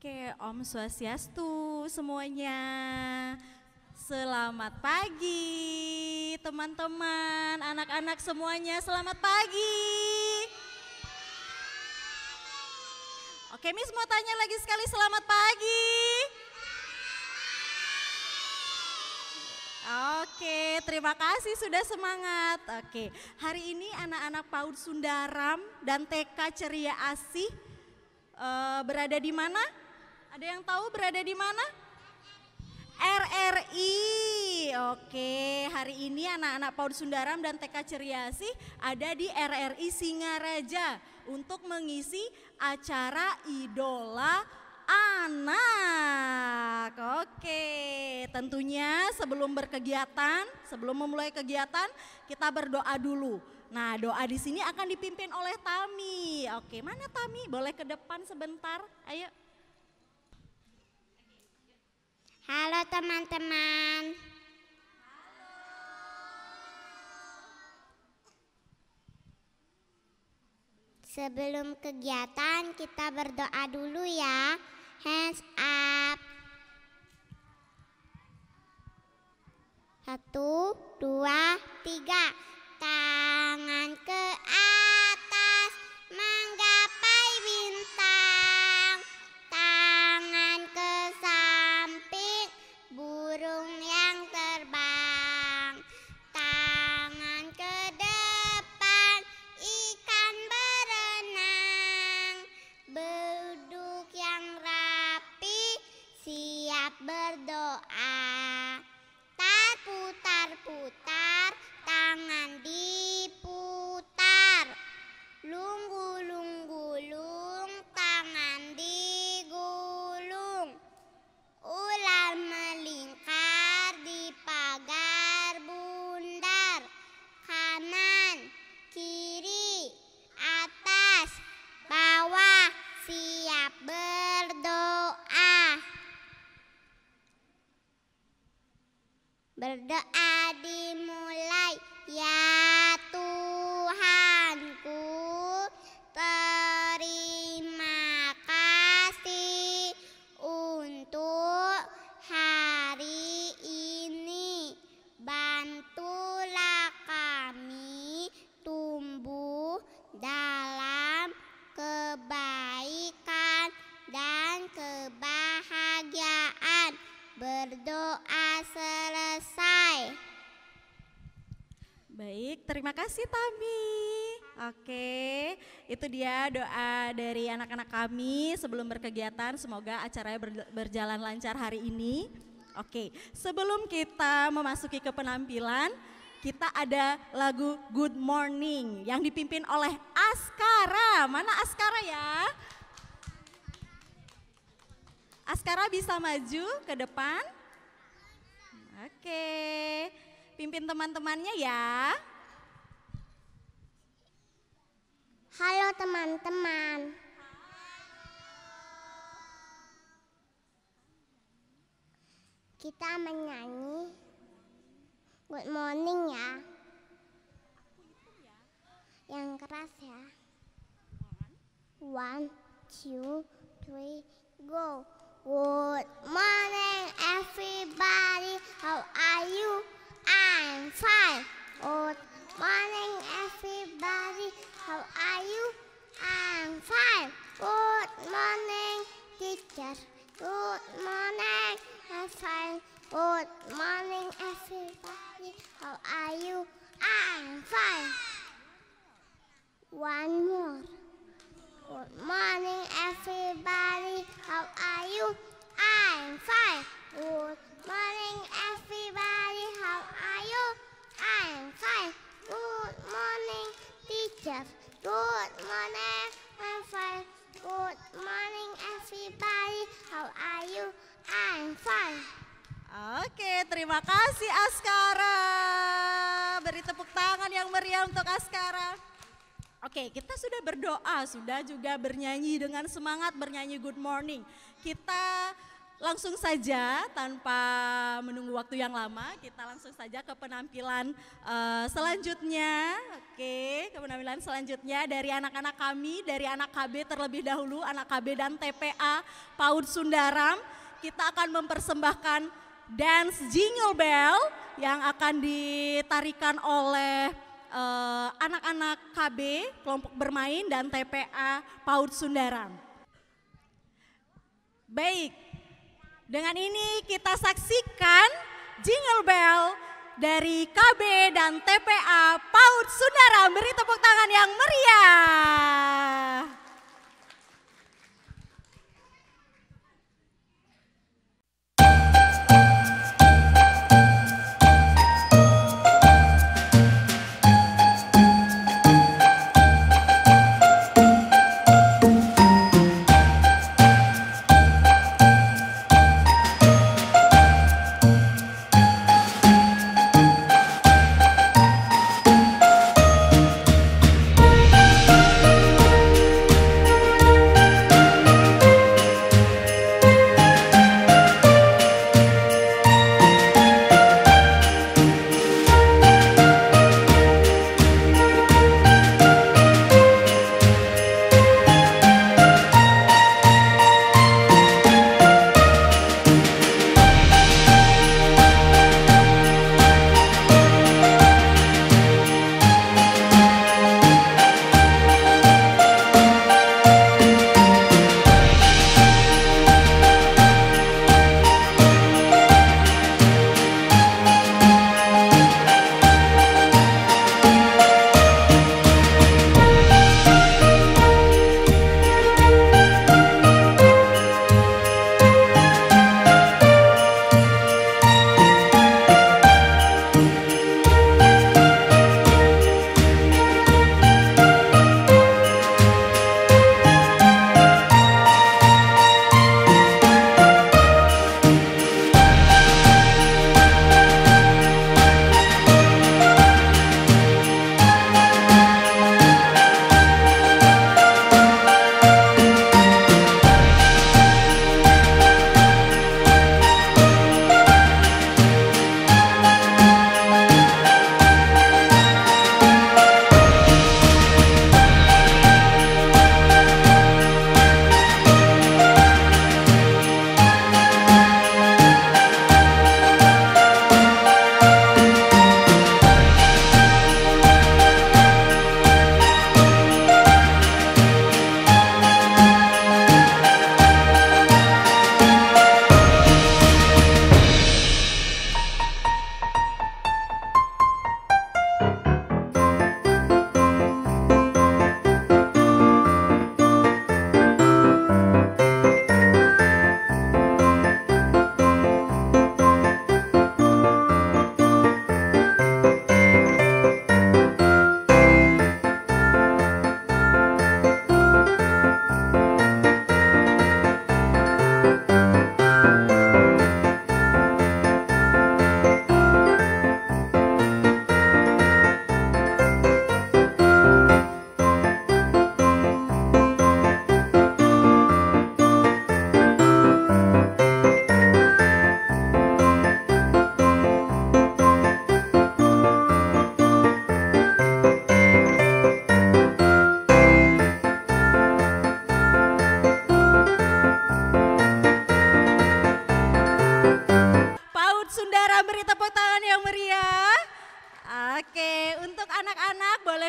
Oke, Om Swastiastu semuanya. Selamat pagi teman-teman, anak-anak semuanya, selamat pagi. Oke, Miss mau tanya lagi sekali, selamat pagi. Oke, terima kasih sudah semangat. Oke, hari ini anak-anak PAUD Sundaram dan TK Ceria Asih berada di mana? Ada yang tahu berada di mana? RRI. Oke, hari ini anak-anak PAUD Sundaram dan TK Ceria Asih ada di RRI Singaraja untuk mengisi acara Idola Anak. Oke, tentunya sebelum memulai kegiatan kita berdoa dulu. Nah, doa di sini akan dipimpin oleh Tami. Oke, mana Tami? Boleh ke depan sebentar? Ayo. Halo teman-teman. Sebelum kegiatan kita berdoa dulu ya. Hands up. 1, 2, 3. Tangan ke atas menggapai bintang. Tangan ke samping burung yang terbang. Tangan ke depan ikan berenang. Duduk yang rapi siap berdoa. Putar-putar, tangan diputar. Lung-gulung-gulung, tangan digulung. Ular melingkar di pagar bundar. Kanan, kiri, atas, bawah, siap berdoa. Berdoa dimulai, ya Tuhanku, terima kasih untuk hari ini. Bantulah kami tumbuh dalam kebaikan dan kebahagiaan. Berdoa selesai. Baik, terima kasih Tami. Oke, itu dia doa dari anak-anak kami sebelum berkegiatan. Semoga acaranya berjalan lancar hari ini. Oke, sebelum kita memasuki ke penampilan, kita ada lagu Good Morning yang dipimpin oleh Askara. Mana Askara ya? Askara bisa maju ke depan. Oke, pimpin teman-temannya ya. Halo teman-teman. Kita menyanyi Good Morning ya. Yang keras ya. 1, 2, 3, go. Good morning everybody, how are you? I'm fine. Good morning everybody, how are you? I'm fine. Good morning teacher, good morning, I'm fine. Good morning everybody, how are you? I'm fine. One more. Good morning everybody, how are you? I'm fine. Good morning everybody, how are you? I'm fine. Good morning teacher, good morning, I'm fine. Good morning everybody, how are you? I'm fine. Oke, terima kasih Askara. Beri tepuk tangan yang meriah untuk Askara. Oke, kita sudah berdoa, sudah juga bernyanyi dengan semangat bernyanyi Good Morning. Kita langsung saja tanpa menunggu waktu yang lama, kita langsung saja ke penampilan selanjutnya. Oke, ke penampilan selanjutnya dari anak-anak kami, dari anak KB terlebih dahulu, anak KB dan TPA PAUD Sundaram. Kita akan mempersembahkan dance Jingle Bell yang akan ditarikan oleh anak-anak KB, kelompok bermain dan TPA PAUD Sundaram. Baik, dengan ini kita saksikan Jingle Bell dari KB dan TPA PAUD Sundaram. Beri tepuk tangan yang meriah.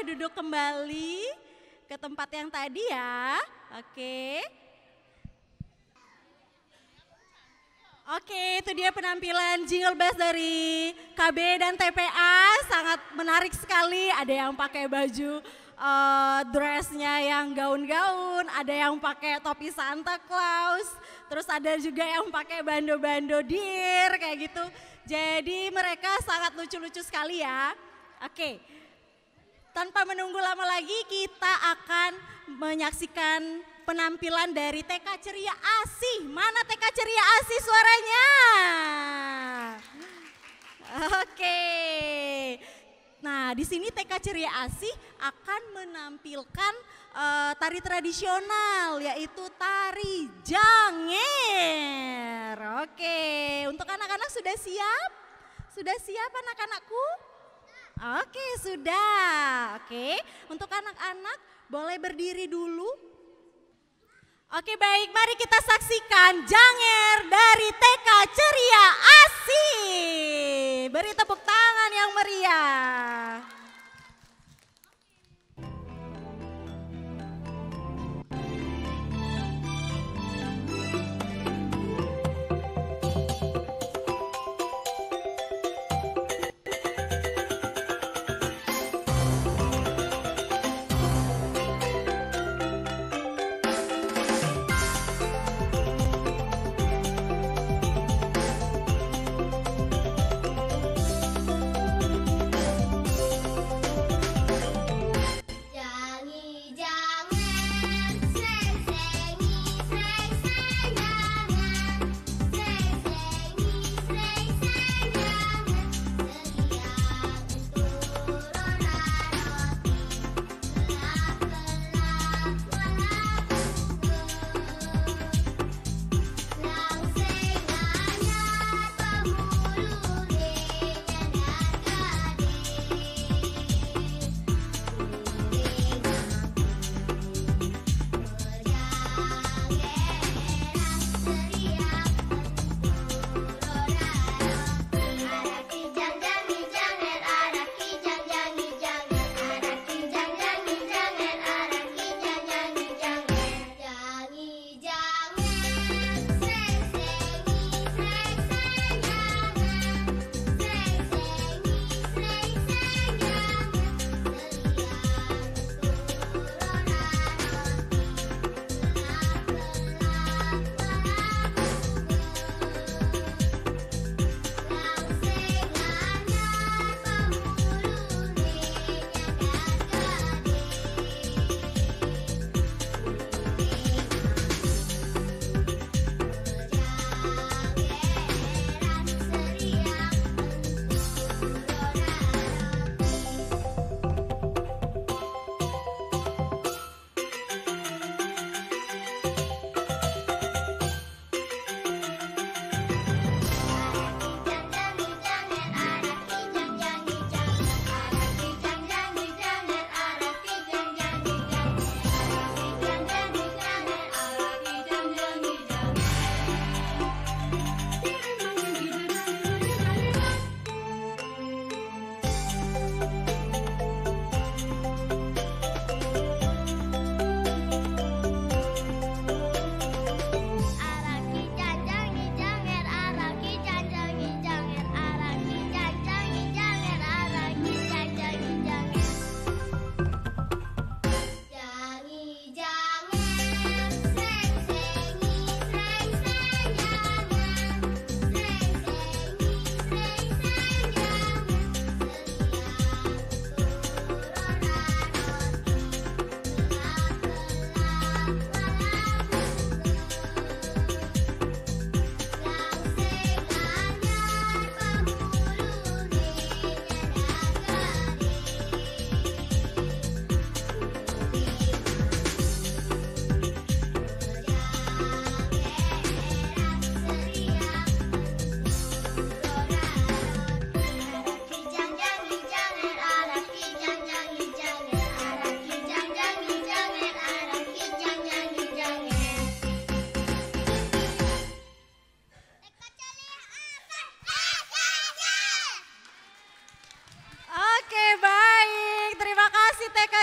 duduk kembali ke tempat yang tadi ya. Oke. Oke, itu dia penampilan Jingle Bells dari KB dan TPA, sangat menarik sekali. Ada yang pakai baju dressnya yang gaun-gaun, ada yang pakai topi Santa Claus, terus ada juga yang pakai bando-bando deer kayak gitu. Jadi mereka sangat lucu-lucu sekali ya. Oke, tanpa menunggu lama lagi kita akan menyaksikan penampilan dari TK Ceria Asih. Mana TK Ceria Asih suaranya? Oke. Nah, di sini TK Ceria Asih akan menampilkan tari tradisional yaitu tari Janger. Oke, untuk anak-anak sudah siap? Sudah siap anak-anakku? Oke, sudah. Oke, untuk anak-anak boleh berdiri dulu. Oke, baik, mari kita saksikan Janger dari TK Ceria Asi. Beri tepuk tangan yang meriah.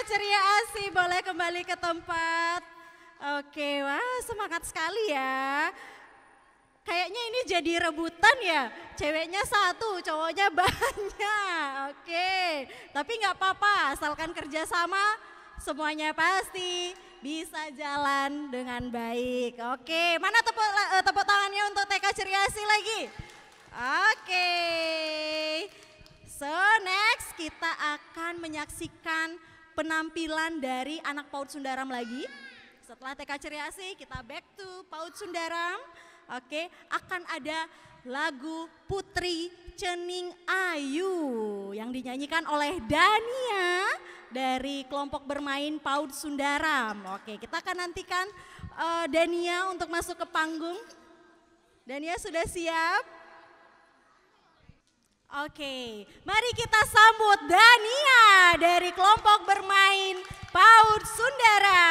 Ceria Asi, boleh kembali ke tempat. Oke, wah semangat sekali ya. Kayaknya ini jadi rebutan ya, ceweknya satu, cowoknya banyak. Oke, tapi nggak apa-apa, asalkan kerjasama semuanya pasti bisa jalan dengan baik. Oke, mana tepuk tangannya untuk TK Ceria Asi lagi? Oke, so next kita akan menyaksikan penampilan dari anak PAUD Sundaram lagi. Setelah TK Ceria Asi kita back to PAUD Sundaram. Oke, akan ada lagu Putri Cening Ayu yang dinyanyikan oleh Dania dari kelompok bermain PAUD Sundaram. Oke, kita akan nantikan Dania untuk masuk ke panggung. Dania sudah siap? Oke, mari kita sambut Dania dari kelompok bermain PAUD Sundara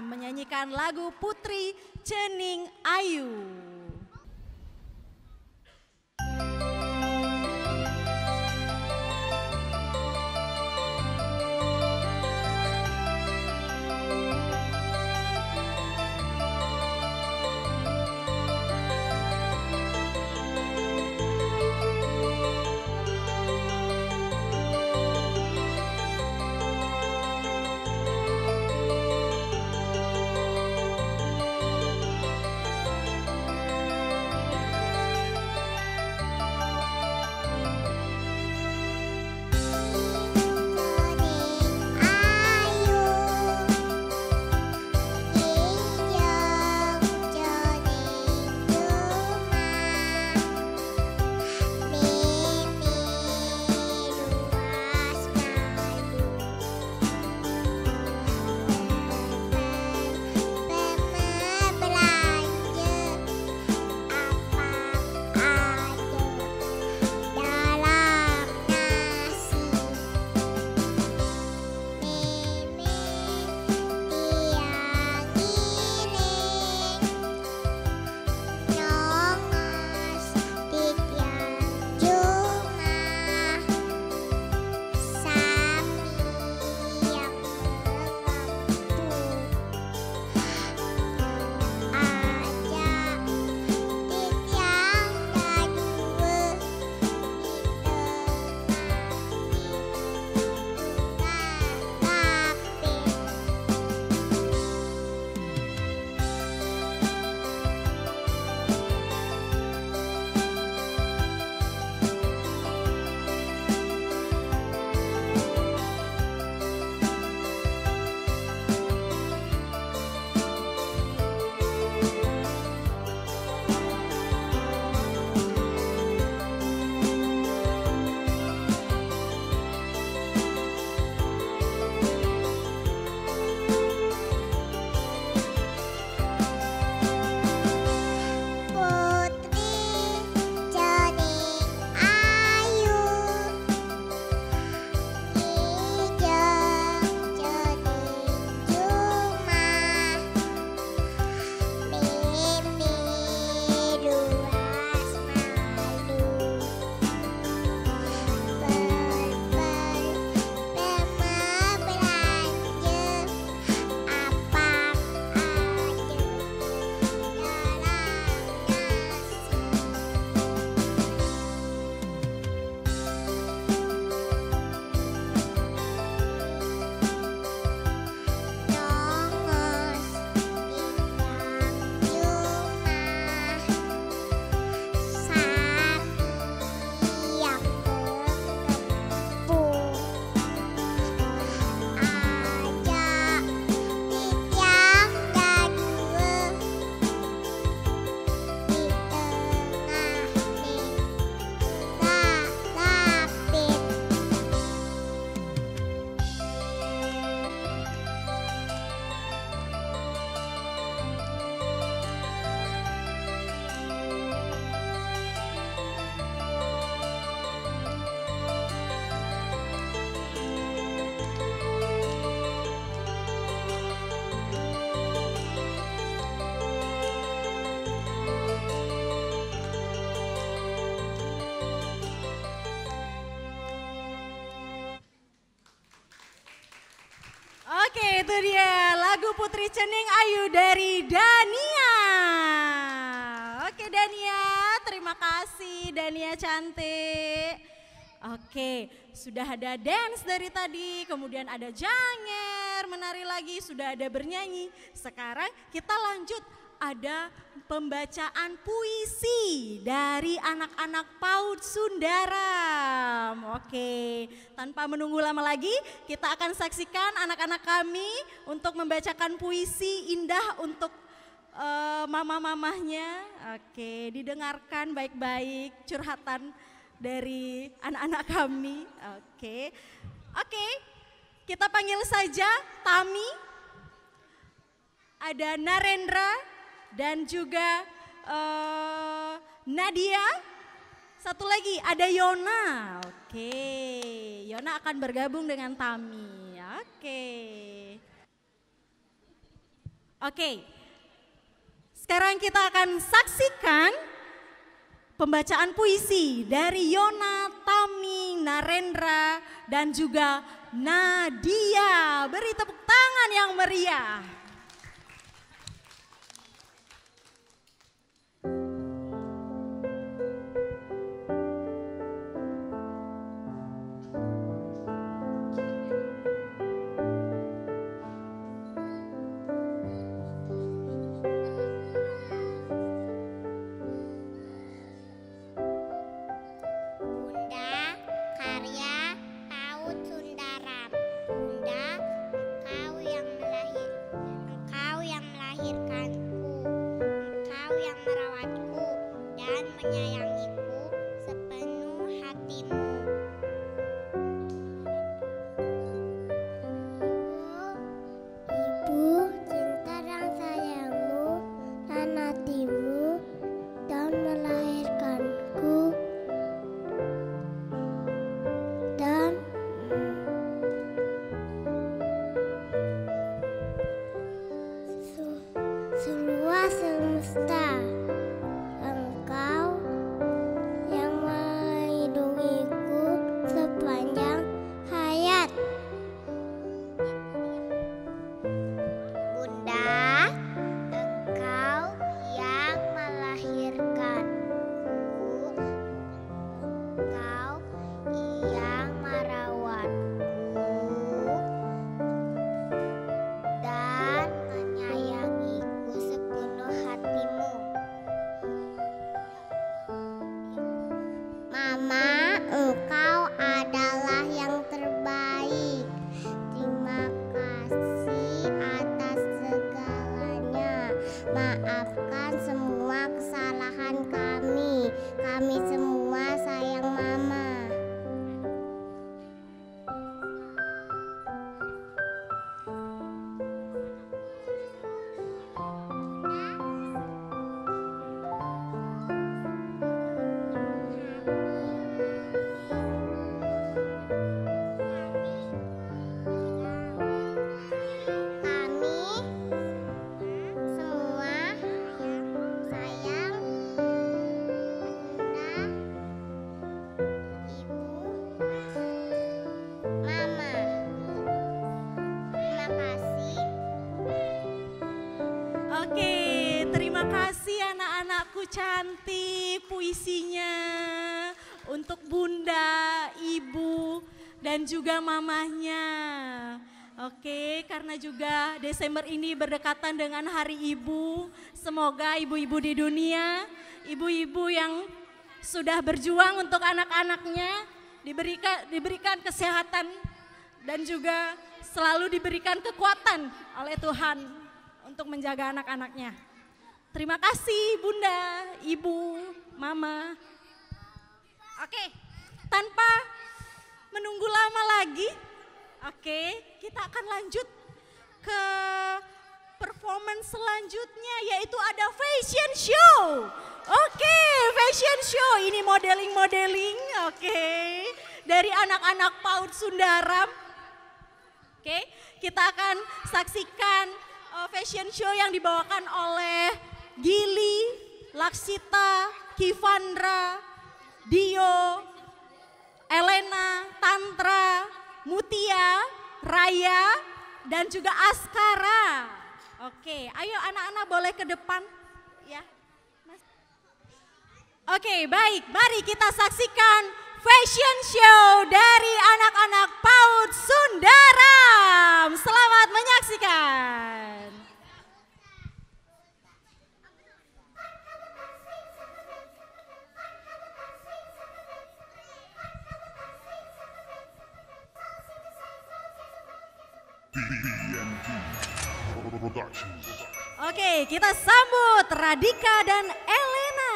menyanyikan lagu Putri Cening Ayu. Oke, itu dia lagu Putri Cening Ayu dari Dania. Oke Dania, terima kasih Dania cantik. Oke, sudah ada dance dari tadi, kemudian ada janger, menari lagi, sudah ada bernyanyi. Sekarang kita lanjut, ada pembacaan puisi dari anak-anak PAUD Sundaram. Oke, tanpa menunggu lama lagi, kita akan saksikan anak-anak kami untuk membacakan puisi indah untuk mama-mamahnya. Oke, didengarkan baik-baik curhatan dari anak-anak kami. Oke, kita panggil saja Tami, ada Narendra, dan juga Nadia. Satu lagi ada Yona. Oke, Yona akan bergabung dengan Tami. Oke. Sekarang kita akan saksikan pembacaan puisi dari Yona, Tami, Narendra, dan juga Nadia. Beri tepuk tangan yang meriah. Menyayangiku sepenuh hatimu. Ibu, cinta dan sayangmu dan hatimu dan melahirkanku dan seluas semesta. Mama, engkau adalah yang terbaik. Terima kasih atas segalanya. Maafkan semua kesalahan kami. Kami semua sayang Mama. Terima kasih anak-anakku cantik puisinya untuk Bunda, Ibu, dan juga mamahnya. Oke, karena juga Desember ini berdekatan dengan Hari Ibu, semoga ibu-ibu di dunia, ibu-ibu yang sudah berjuang untuk anak-anaknya diberikan kesehatan dan juga selalu diberikan kekuatan oleh Tuhan untuk menjaga anak-anaknya. Terima kasih Bunda, Ibu, Mama. Oke, tanpa menunggu lama lagi, kita akan lanjut ke performance selanjutnya, yaitu ada fashion show. Fashion show ini modeling, dari anak-anak PAUD Sundaram. Kita akan saksikan fashion show yang dibawakan oleh Gili, Laksita, Kivandra, Dio, Elena, Tantra, Mutia, Raya, dan juga Askara. Ayo anak-anak boleh ke depan ya. Baik, mari kita saksikan fashion show dari anak-anak PAUD Sundaram. Selamat menyaksikan. Kita sambut Radika dan Elena.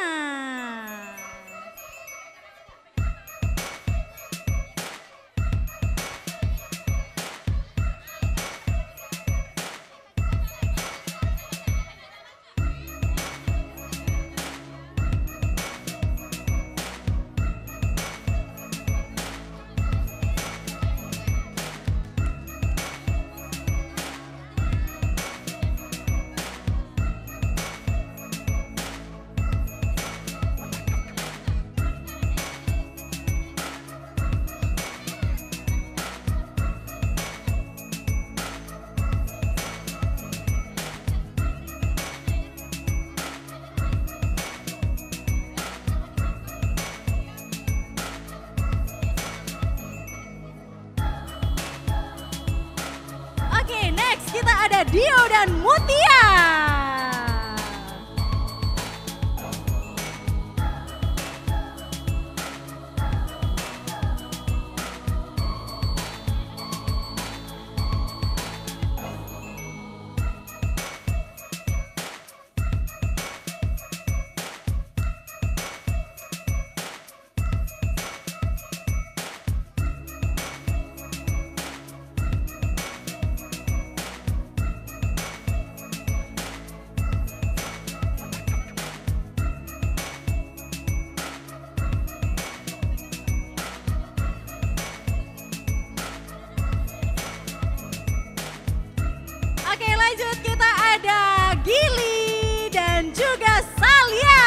ada Dio dan Mutia. Oke, lanjut, kita ada Gili dan juga Salia.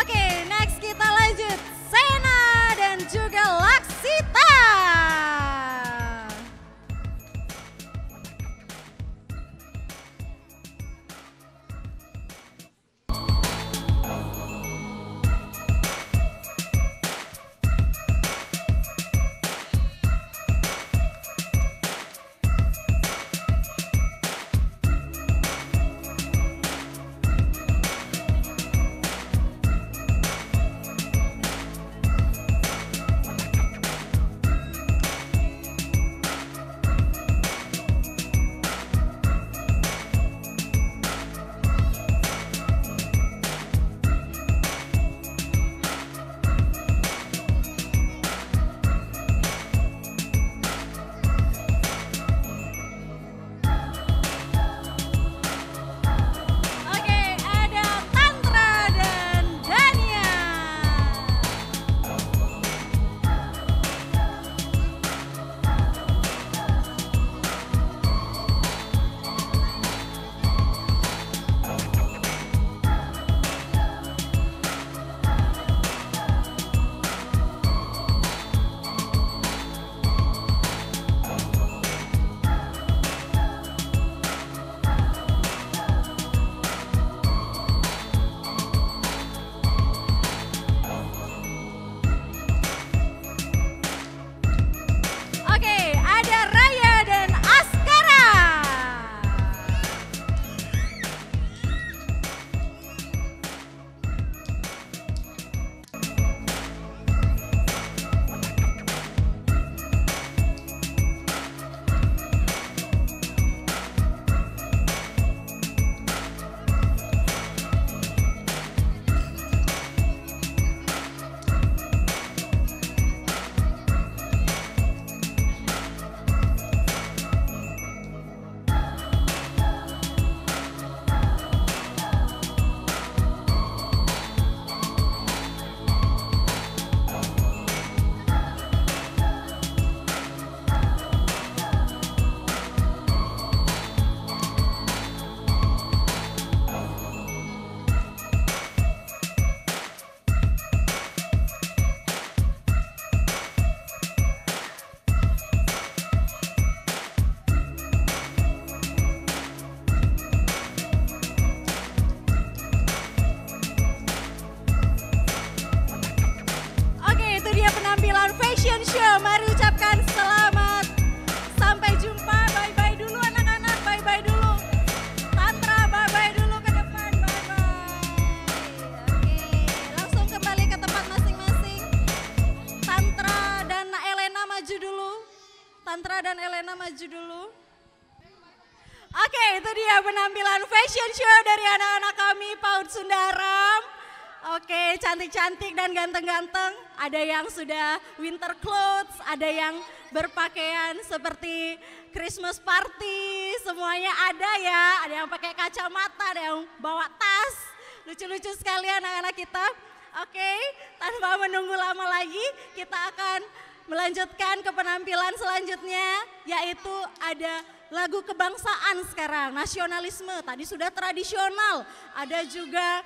Oke, next kita lanjut. Sena dan juga Laksita. Oke, ada Tantra dan Dania. Oke, ada Raya dan Askara. Oke, itu dia penampilan fashion show. Mari ucapkan selamat. Sampai jumpa. Bye-bye dulu anak-anak. Bye-bye dulu. Tantra, bye-bye dulu ke depan. Bye-bye. Oke, langsung kembali ke tempat masing-masing. Tantra dan Elena maju dulu. Tantra dan Elena maju dulu. Oke, itu dia penampilan fashion show dari anak-anak kami PAUD Sundaram. Oke, cantik-cantik dan ganteng-ganteng. Ada yang sudah winter clothes, ada yang berpakaian seperti Christmas party, semuanya ada ya. Ada yang pakai kacamata, ada yang bawa tas. Lucu-lucu sekali anak-anak kita. Oke, tanpa menunggu lama lagi, kita akan melanjutkan ke penampilan selanjutnya, yaitu ada lagu kebangsaan sekarang, nasionalisme. Tadi sudah tradisional, ada juga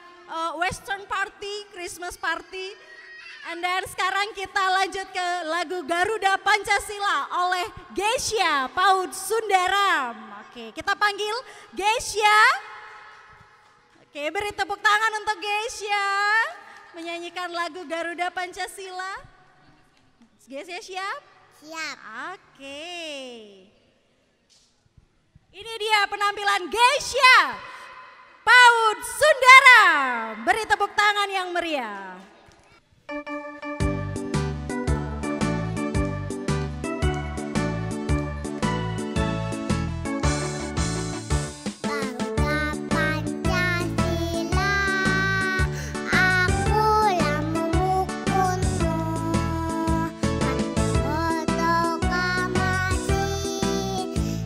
Western Party, Christmas Party. And then sekarang kita lanjut ke lagu Garuda Pancasila oleh Geisha PAUD Sundaram. Oke, kita panggil Geisha. Oke, beri tepuk tangan untuk Geisha menyanyikan lagu Garuda Pancasila. Geisha siap? Siap. Oke. Ini dia penampilan Geisha PAUD Sundaram. Beri tepuk tangan yang meriah. Garuda Pancasila, akulah memukulmu. Proklamasi,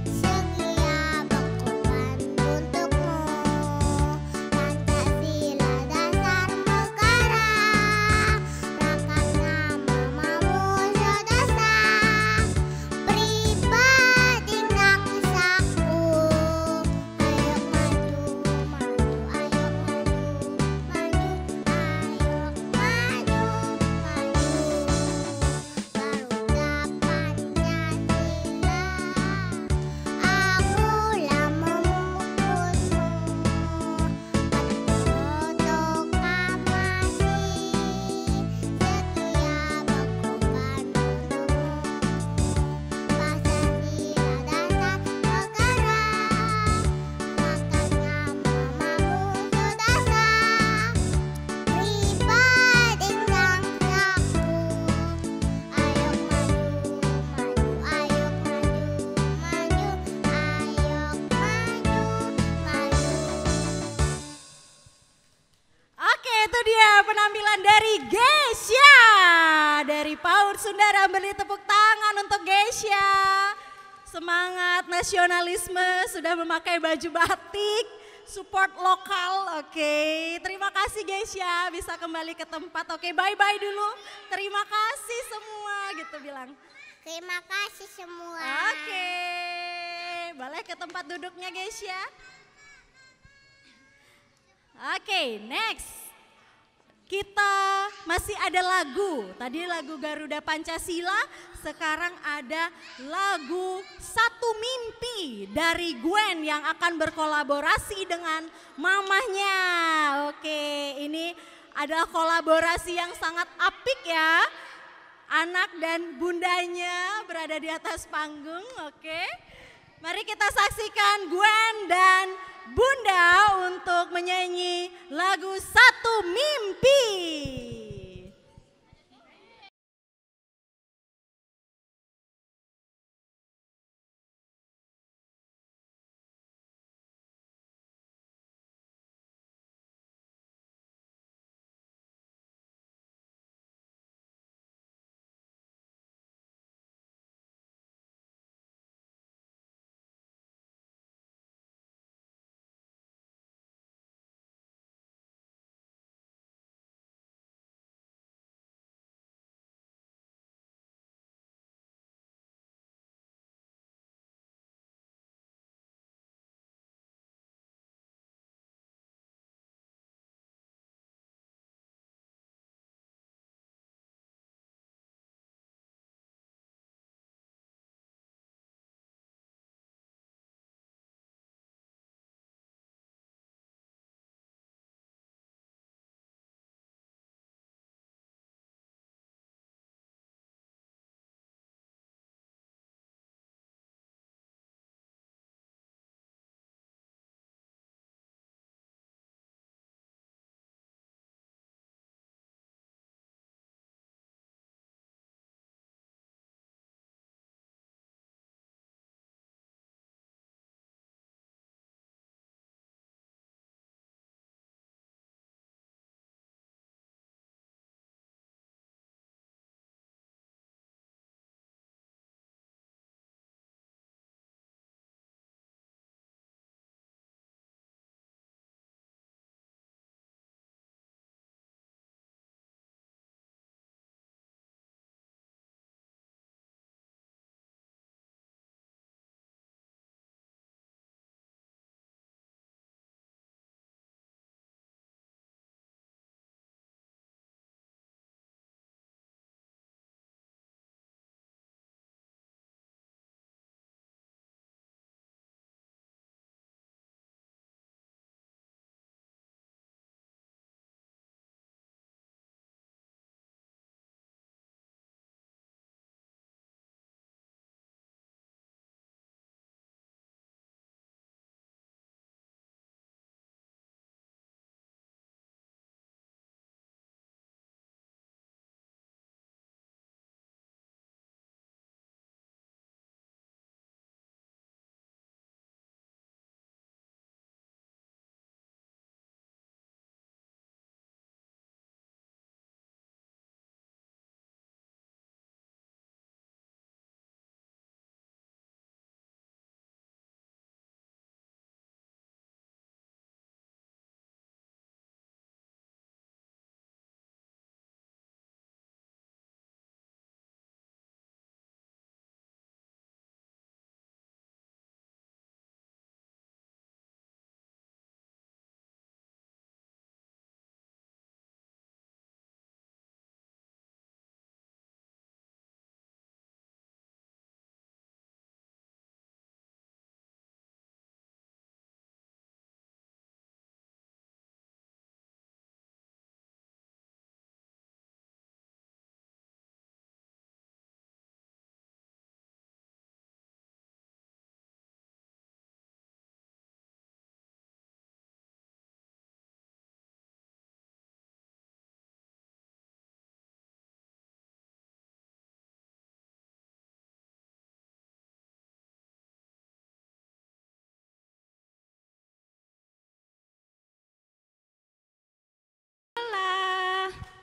setia berkorban untukmu. Pancasila dasar negara, rakyat namamu sedasa. Pribadi nangsaku, ayo maju, maju, ayo maju, maju, Garuda Pancasila, akulah memukulmu. Proklamasi, setia berkorban untukmu. Pancasila dasar negara, rakyatnya mamamu sedasa. Pribadi nangsaku, ayo maju, maju, ayo maju, Oke, itu dia penampilan dari Geisha dari PAUD Sundaram. Beri tepuk tangan untuk Geisha. Semangat nasionalisme, sudah memakai baju batik, support lokal. Oke, terima kasih Geisha, bisa kembali ke tempat. Oke, bye-bye dulu. Terima kasih semua gitu bilang. Terima kasih semua. Oke, boleh ke tempat duduknya Geisha. Oke, next. Kita masih ada lagu. Tadi lagu Garuda Pancasila, sekarang ada lagu Satu Mimpi dari Gwen yang akan berkolaborasi dengan mamahnya. Oke, ini adalah kolaborasi yang sangat apik ya. Anak dan bundanya berada di atas panggung, oke. Mari kita saksikan Gwen dan Bunda untuk menyanyi lagu Satu Mimpi.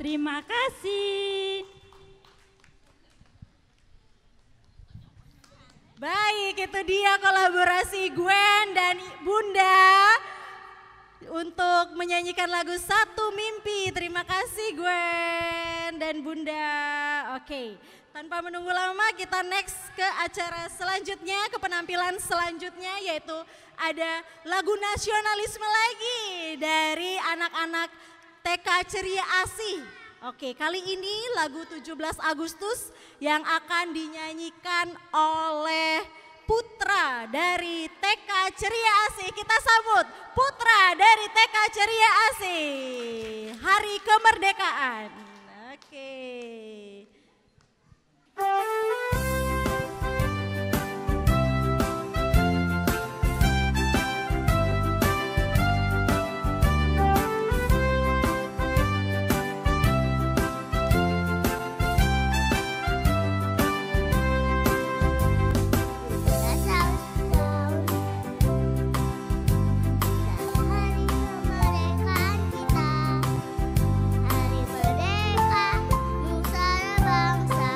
Terima kasih. Baik, itu dia kolaborasi Gwen dan Bunda untuk menyanyikan lagu Satu Mimpi. Terima kasih Gwen dan Bunda. Oke, tanpa menunggu lama kita next ke acara selanjutnya, ke penampilan selanjutnya, yaitu ada lagu nasionalisme lagi dari anak-anak TK Ceria Asih. Oke, kali ini lagu 17 Agustus yang akan dinyanyikan oleh putra dari TK Ceria Asih. Kita sambut putra dari TK Ceria Asih, Hari Kemerdekaan. Oke. Hari merdeka, nusa bangsa,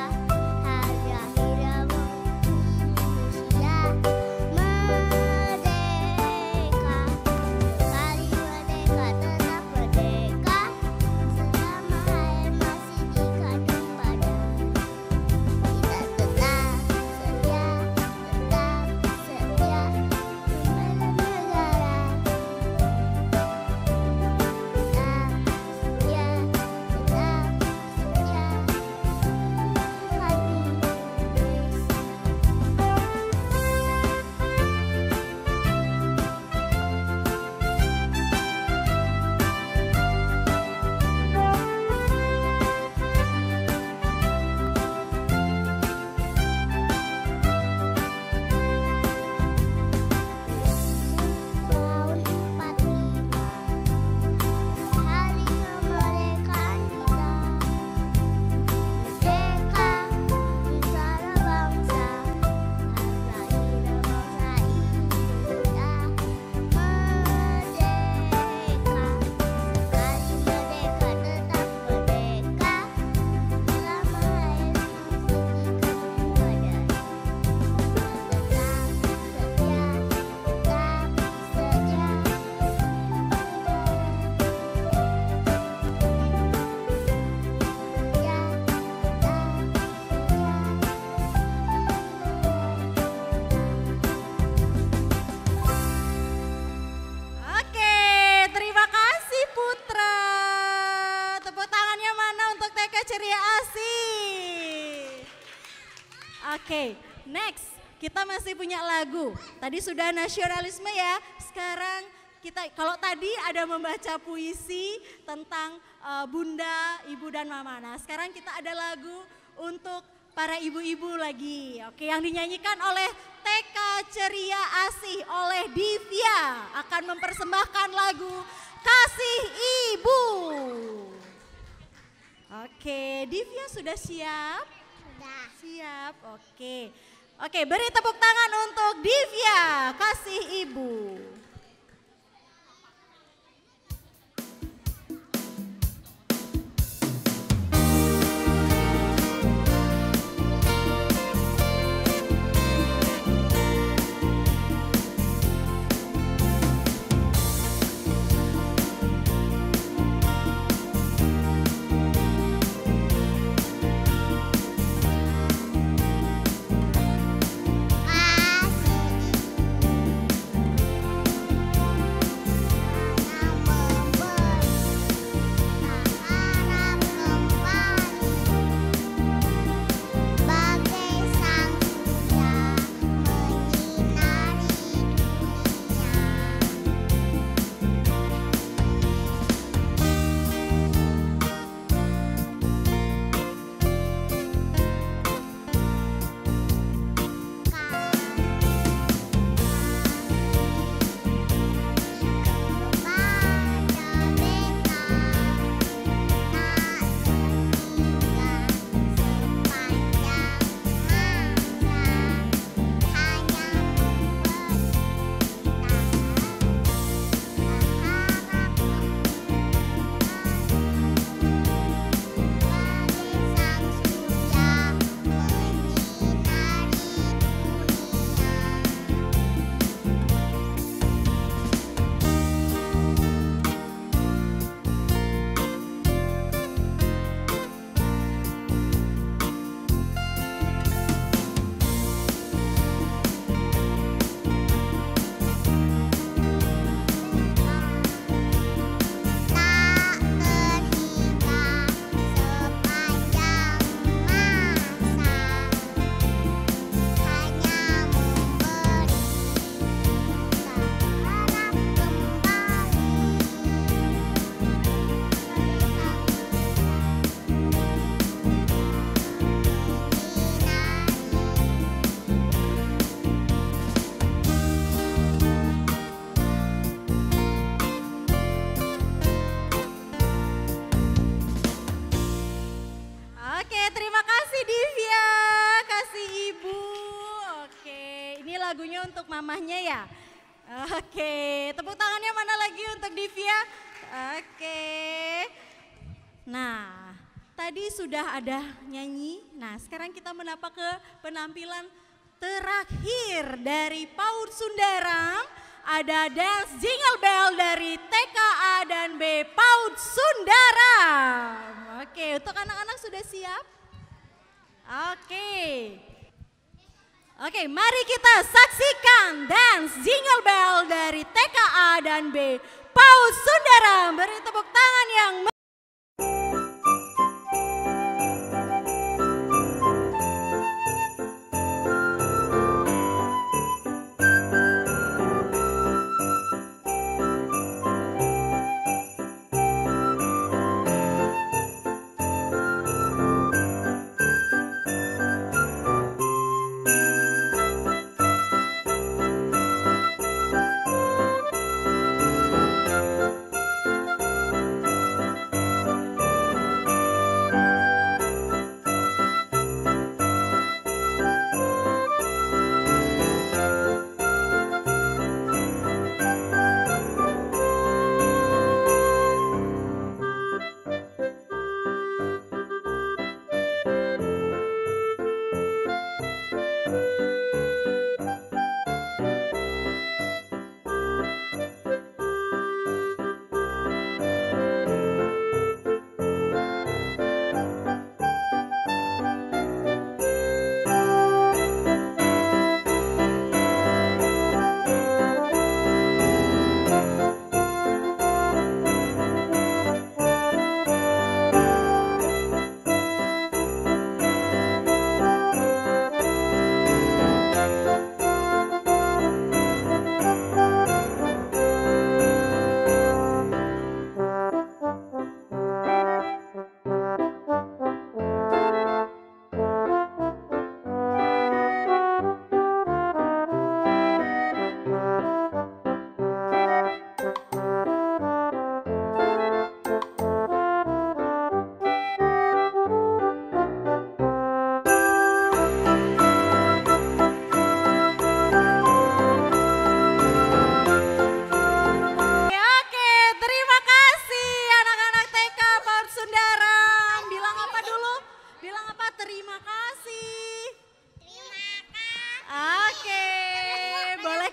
Oke, next kita masih punya lagu. Tadi sudah nasionalisme ya. Sekarang kita, kalau tadi ada membaca puisi tentang bunda, ibu dan mama. Nah, sekarang kita ada lagu untuk para ibu-ibu lagi. Oke, yang dinyanyikan oleh TK Ceria Asih oleh Divya akan mempersembahkan lagu Kasih Ibu. Oke, Divya sudah siap? Sudah. Siap, oke. Oke, beri tepuk tangan untuk Divya, Kasih Ibu. Kasih lagunya untuk mamahnya ya. Oke, tepuk tangannya mana lagi untuk Divya? Oke. Nah, tadi sudah ada nyanyi. Nah, sekarang kita menapak ke penampilan terakhir dari PAUD Sundaram. Ada dance Jingle Bell dari TKA dan B PAUD Sundaram. Oke, untuk anak-anak sudah siap? Oke, mari kita saksikan dance Jingle Bell dari TKA dan B PAUD Sundaram. Beri tepuk tangan yang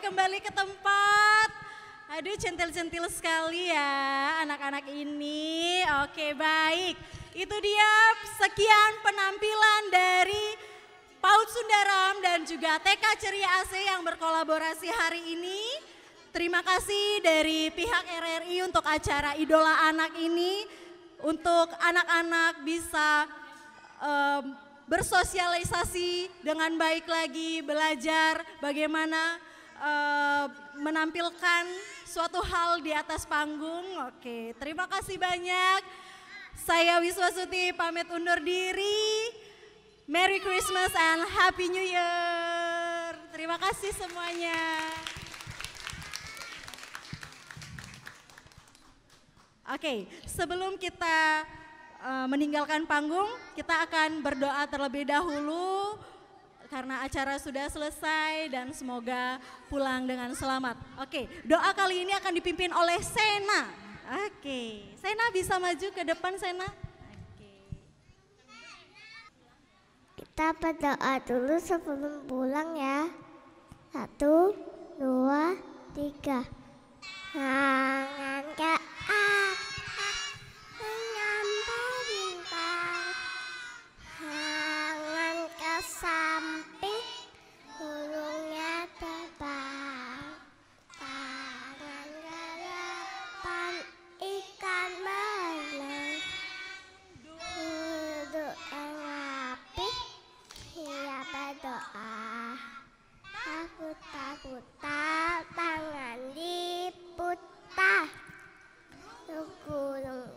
kembali ke tempat. Aduh, centil-centil sekali ya anak-anak ini. Oke, baik. Itu dia sekian penampilan dari PAUD Sundaram dan juga TK Ceria AC yang berkolaborasi hari ini. Terima kasih dari pihak RRI untuk acara Idola Anak ini. Untuk anak-anak bisa bersosialisasi dengan baik lagi, belajar bagaimana menampilkan suatu hal di atas panggung. Oke, terima kasih banyak. Saya Wiswasuti pamit undur diri. Merry Christmas and Happy New Year. Terima kasih semuanya. Oke, sebelum kita meninggalkan panggung, kita akan berdoa terlebih dahulu karena acara sudah selesai dan semoga pulang dengan selamat. Oke, doa kali ini akan dipimpin oleh Sena. Oke, Sena bisa maju ke depan, Sena. Oke. Kita berdoa dulu sebelum pulang ya. 1, 2, 3. Tangan ke atas, menyambar bintang. Tangan ke samping, burungnya terbang. Tangan ke depan, ikan berenang. Duduk yang rapi, siap berdoa. Putar-putar, tangan diputar. Gulung-gulung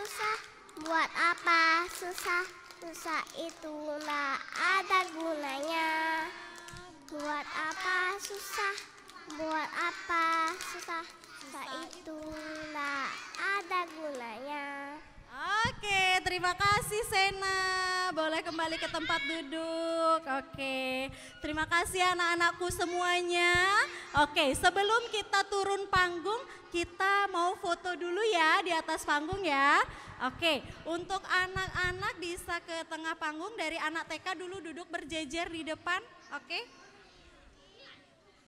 susah? Buat apa susah? Susah itu nggak ada gunanya. Buat apa susah? Buat apa susah? Susah itu nggak ada gunanya. Oke, terima kasih Sena. Boleh kembali ke tempat duduk. Oke, terima kasih anak-anakku semuanya. Oke, sebelum kita turun panggung, kita mau foto dulu ya di atas panggung ya. Oke, untuk anak-anak bisa ke tengah panggung, dari anak TK dulu duduk berjejer di depan. Oke.